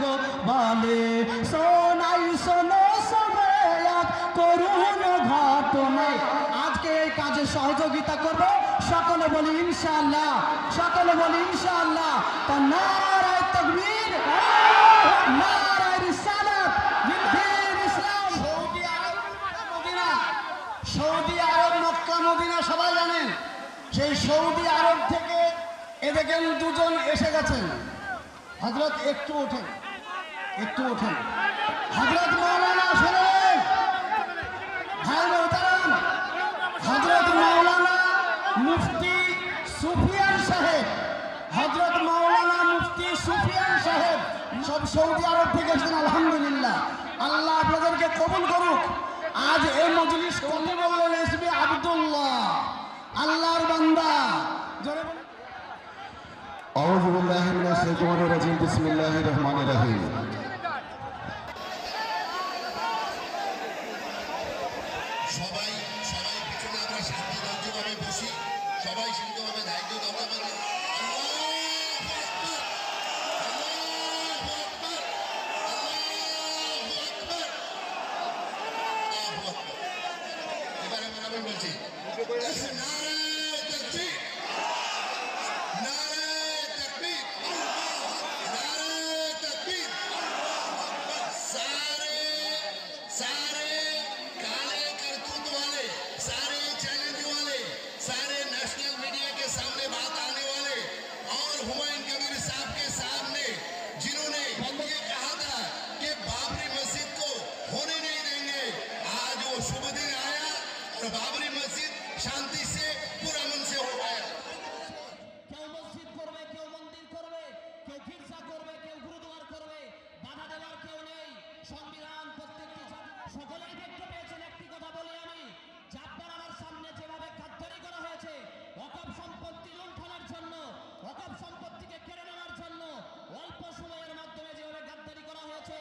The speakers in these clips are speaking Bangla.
গো বলে সোনাই শোনো সবে এক করুণ ঘটনা। আজকে এই কাজে সহযোগিতা করবে সকলে বলি ইনশাআল্লাহ, সকলে বলি ইনশাআল্লাহ। তো নারায়ে তাকবীর, নারায়ে রিসালাত, দ্বীন ইসলাম। সৌদি আরব মক্কা মদিনা সবাই জানেন। সেই সৌদি আরব থেকে এদিকে দুজন এসে গেছেন। হযরত একটু ওঠেন, একটু ওঠেন। হযরত মাওলানা শোনেন ভাই মোহতারাম, হযরত মাওলানা মুফতি সুফিয়ান সাহেব, হযরত মাওলানা মুফতি সুফিয়ান সাহেব সব সৌদি আরব থেকে এসেছেন। আলহামদুলিল্লাহ, আল্লাহ আপনাদেরকে কবুল করুক। আজ এই মজলিস কবি বললেন এসবি আব্দুল্লাহ, আল্লাহর বান্দা। জোরে বলেন আউযু বিল্লাহি মিনাশ শাইতানির রাজিম, বিসমিল্লাহির রহমানির রহিম। সবাই সবাই পিছনে আমরা শান্তি ধৈর্যভাবে বসি, সবাই শান্তভাবে ধৈর্য ধরে এবারে বরাবর বলছি बाबरी मस्जिद शांति से पूरा मन से हो गया। কেউ মসজিদ করবে, কেউ মন্দির করবে, কেউ গির্জা করবে, কেউ গুরুদ্বার করবে, বাধা দেওয়ার কেউ নেই। সংবিধান প্রত্যেকটি সকলেই দেখতে পেয়েছেন। একটি কথা বলি আমি, আপনার আমার সামনে যেভাবে গাদ্দারি করা হয়েছে ওয়াকফ সম্পত্তি লুণ্ঠনের জন্য, ওয়াকফ সম্পত্তিকে কেড়ে নেওয়ার জন্য অল্প সময়ের মাধ্যমে যেভাবে গাদ্দারি করা হয়েছে,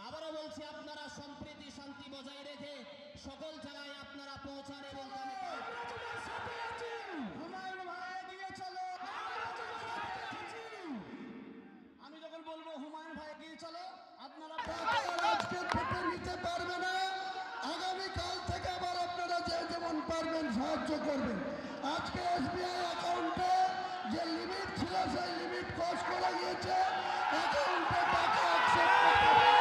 আবারও বলছি আপনারা সম্প্রীতি শান্তি বজায় রেখে সকল জায়গায় আপনারা পৌঁছান এবং আমি যখন বলবো হুমায়ুন ভাই এগিয়ে চলো, আপনারা আজকে থেকে নিতে পারবে না, আগামীকাল থেকে আবার আপনারা যে যেমন পারবেন সাহায্য করবেন। আজকে এসবিআই অ্যাকাউন্টে যে লিমিট ছিল সেই লিমিট ক্রস করে গিয়েছে, অ্যাকাউন্টে টাকা অ্যাকসেপ্ট করতে পারবেন।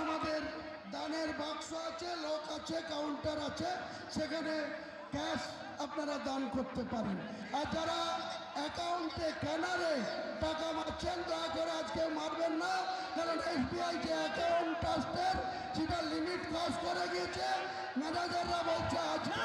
আমাদের দানের বাক্স আছে, লোক আছে, কাউন্টার আছে, সেখানে ক্যাশ আপনারা দান করতে পারেন। আর যারা অ্যাকাউন্টে ক্যানারে টাকা মারছেন দয়া করে আজকে মারবেন না, কারণ এসবিআই যে অ্যাকাউন্ট ট্রাস্টের সেটা লিমিট ক্রস করে গিয়েছে। ম্যানেজাররা বলছে আজকে